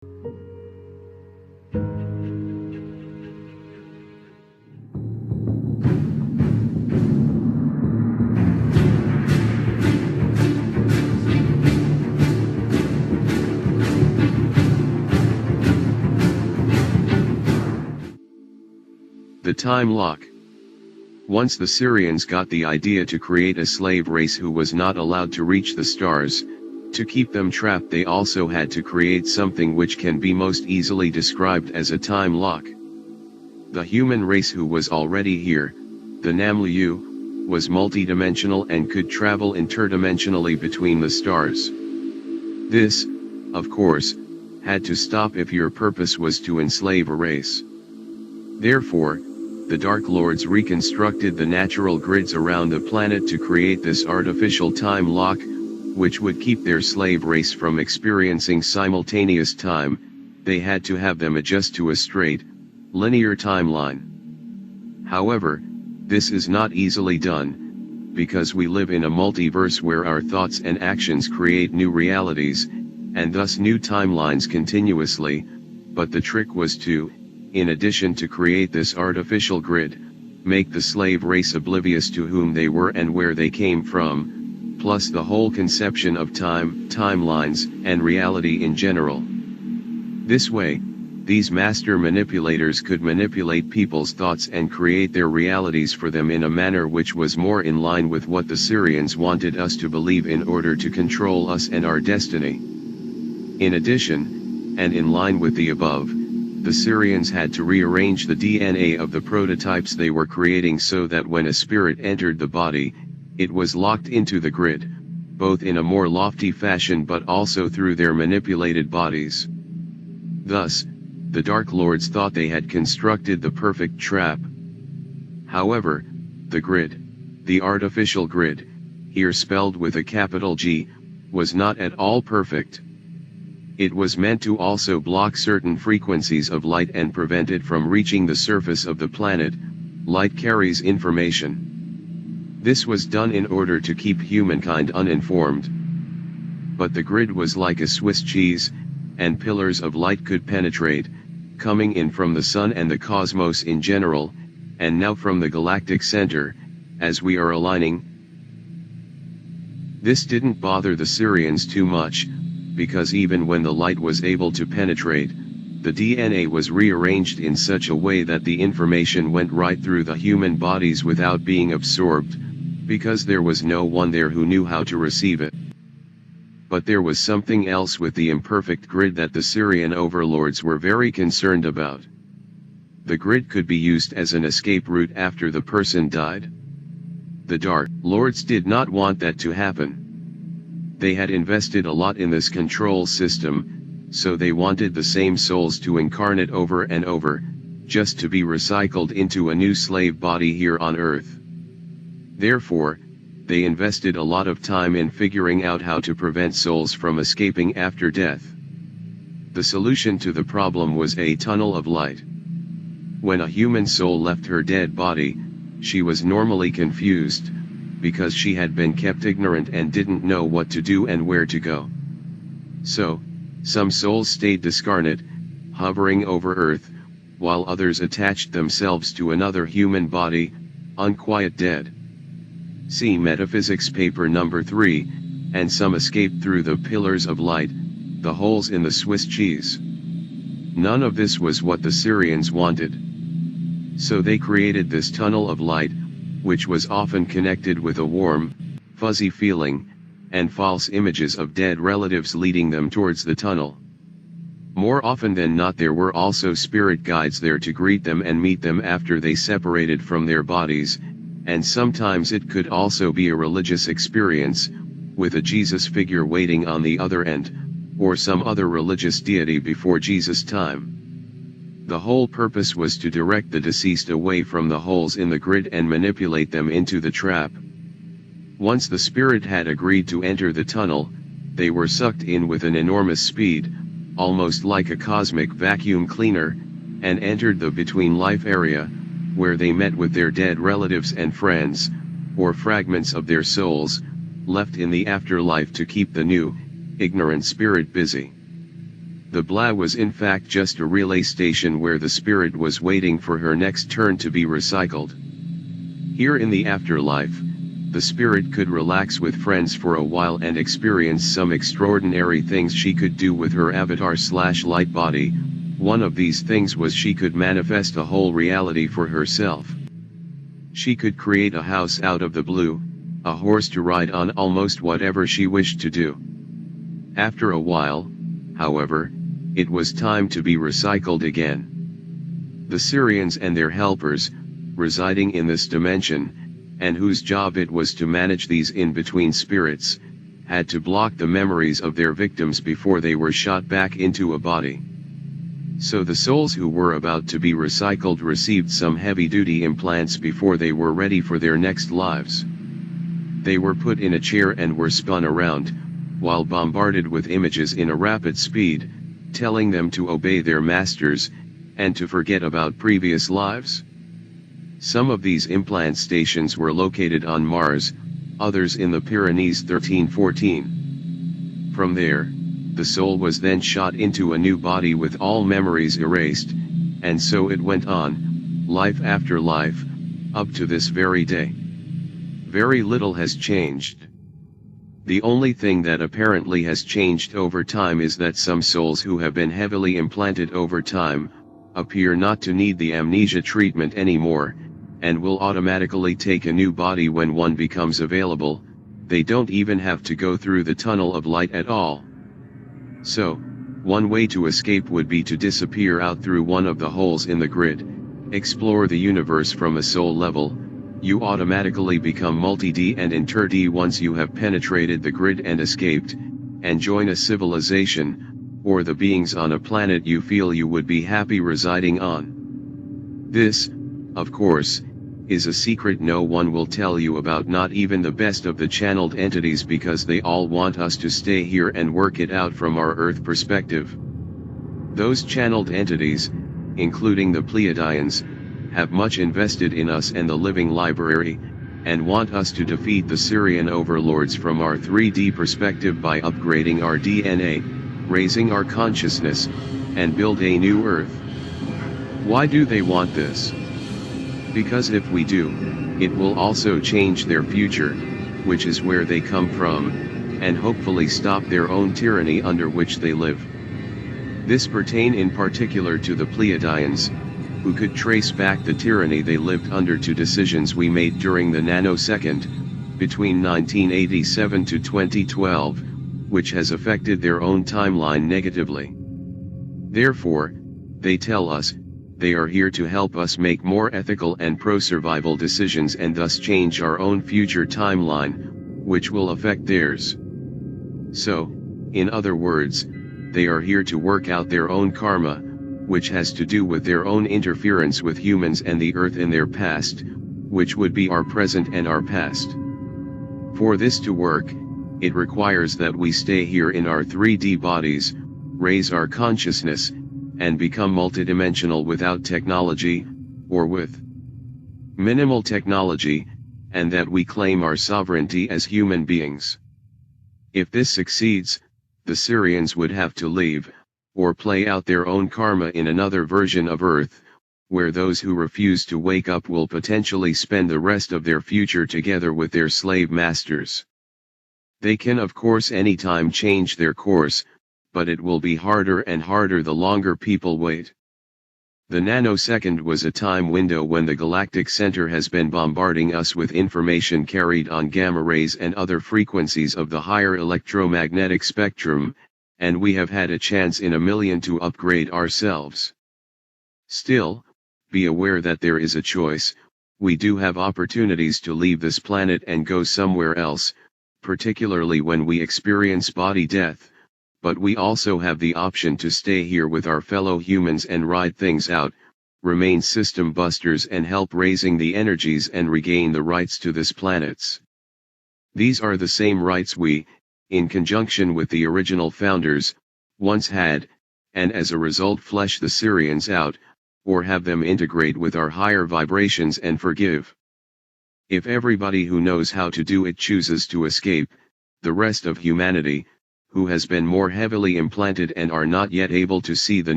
The time lock. Once the Syrians got the idea to create a slave race who was not allowed to reach the stars, to keep them trapped they also had to create something which can be most easily described as a time lock. The human race who was already here, the Namliyu, was multidimensional and could travel interdimensionally between the stars. This, of course, had to stop if your purpose was to enslave a race. Therefore, the Dark Lords reconstructed the natural grids around the planet to create this artificial time lock, which would keep their slave race from experiencing simultaneous time. They had to have them adjust to a straight, linear timeline. However, this is not easily done, because we live in a multiverse where our thoughts and actions create new realities, and thus new timelines continuously, but the trick was to, in addition to create this artificial grid, make the slave race oblivious to whom they were and where they came from, plus the whole conception of time, timelines, and reality in general. This way, these master manipulators could manipulate people's thoughts and create their realities for them in a manner which was more in line with what the Syrians wanted us to believe in order to control us and our destiny. In addition, and in line with the above, the Syrians had to rearrange the DNA of the prototypes they were creating so that when a spirit entered the body, it was locked into the grid, both in a more lofty fashion but also through their manipulated bodies. Thus, the Dark Lords thought they had constructed the perfect trap. However, the grid, the artificial grid, here spelled with a capital G, was not at all perfect. It was meant to also block certain frequencies of light and prevent it from reaching the surface of the planet. Light carries information. This was done in order to keep humankind uninformed. But the grid was like a Swiss cheese, and pillars of light could penetrate, coming in from the sun and the cosmos in general, and now from the galactic center, as we are aligning. This didn't bother the Syrians too much, because even when the light was able to penetrate, the DNA was rearranged in such a way that the information went right through the human bodies without being absorbed, because there was no one there who knew how to receive it. But there was something else with the imperfect grid that the Syrian overlords were very concerned about. The grid could be used as an escape route after the person died. The Dark Lords did not want that to happen. They had invested a lot in this control system, so they wanted the same souls to incarnate over and over, just to be recycled into a new slave body here on Earth. Therefore, they invested a lot of time in figuring out how to prevent souls from escaping after death. The solution to the problem was a tunnel of light. When a human soul left her dead body, she was normally confused, because she had been kept ignorant and didn't know what to do and where to go. So, some souls stayed discarnate, hovering over Earth, while others attached themselves to another human body, unquiet dead. See Metaphysics paper number 3, and some escaped through the pillars of light, the holes in the Swiss cheese. None of this was what the Syrians wanted. So they created this tunnel of light, which was often connected with a warm, fuzzy feeling, and false images of dead relatives leading them towards the tunnel. More often than not there were also spirit guides there to greet them and meet them after they separated from their bodies, and sometimes it could also be a religious experience, with a Jesus figure waiting on the other end, or some other religious deity before Jesus' time. The whole purpose was to direct the deceased away from the holes in the grid and manipulate them into the trap. Once the spirit had agreed to enter the tunnel, they were sucked in with an enormous speed, almost like a cosmic vacuum cleaner, and entered the between life area, where they met with their dead relatives and friends, or fragments of their souls, left in the afterlife to keep the new, ignorant spirit busy. The Blah was in fact just a relay station where the spirit was waiting for her next turn to be recycled. Here in the afterlife, the spirit could relax with friends for a while and experience some extraordinary things she could do with her avatar/light body. One of these things was she could manifest a whole reality for herself. She could create a house out of the blue, a horse to ride on, almost whatever she wished to do. After a while, however, it was time to be recycled again. The Sirians and their helpers, residing in this dimension, and whose job it was to manage these in-between spirits, had to block the memories of their victims before they were shot back into a body. So the souls who were about to be recycled received some heavy-duty implants before they were ready for their next lives. They were put in a chair and were spun around, while bombarded with images in a rapid speed, telling them to obey their masters, and to forget about previous lives. Some of these implant stations were located on Mars, others in the Pyrenees 1314. From there, the soul was then shot into a new body with all memories erased, and so it went on, life after life, up to this very day. Very little has changed. The only thing that apparently has changed over time is that some souls who have been heavily implanted over time, appear not to need the amnesia treatment anymore, and will automatically take a new body when one becomes available. They don't even have to go through the tunnel of light at all. So, one way to escape would be to disappear out through one of the holes in the grid, explore the universe from a soul level. You automatically become multi-D and inter-D once you have penetrated the grid and escaped, and join a civilization, or the beings on a planet you feel you would be happy residing on. This, of course, is a secret no one will tell you about, not even the best of the channeled entities, because they all want us to stay here and work it out from our Earth perspective. Those channeled entities, including the Pleiadians, have much invested in us and the living library, and want us to defeat the Sirian overlords from our 3D perspective by upgrading our DNA, raising our consciousness, and build a new Earth. Why do they want this? Because if we do, it will also change their future, which is where they come from, and hopefully stop their own tyranny under which they live. This pertain in particular to the Pleiadians, who could trace back the tyranny they lived under to decisions we made during the nanosecond, between 1987 to 2012, which has affected their own timeline negatively. Therefore, they tell us, they are here to help us make more ethical and pro-survival decisions and thus change our own future timeline, which will affect theirs. So, in other words, they are here to work out their own karma, which has to do with their own interference with humans and the Earth in their past, which would be our present and our past. For this to work, it requires that we stay here in our 3D bodies, raise our consciousness, and become multidimensional without technology, or with minimal technology, and that we claim our sovereignty as human beings. If this succeeds, the Sirians would have to leave, or play out their own karma in another version of Earth, where those who refuse to wake up will potentially spend the rest of their future together with their slave masters. They can of course anytime change their course, but it will be harder and harder the longer people wait. The nanosecond was a time window when the galactic center has been bombarding us with information carried on gamma rays and other frequencies of the higher electromagnetic spectrum, and we have had a chance in a million to upgrade ourselves. Still, be aware that there is a choice. We do have opportunities to leave this planet and go somewhere else, particularly when we experience body death. But we also have the option to stay here with our fellow humans and ride things out, remain system busters and help raising the energies and regain the rights to this planet's. These are the same rights we, in conjunction with the original founders, once had, and as a result flesh the Sirians out, or have them integrate with our higher vibrations and forgive. If everybody who knows how to do it chooses to escape, the rest of humanity, who has been more heavily implanted and are not yet able to see the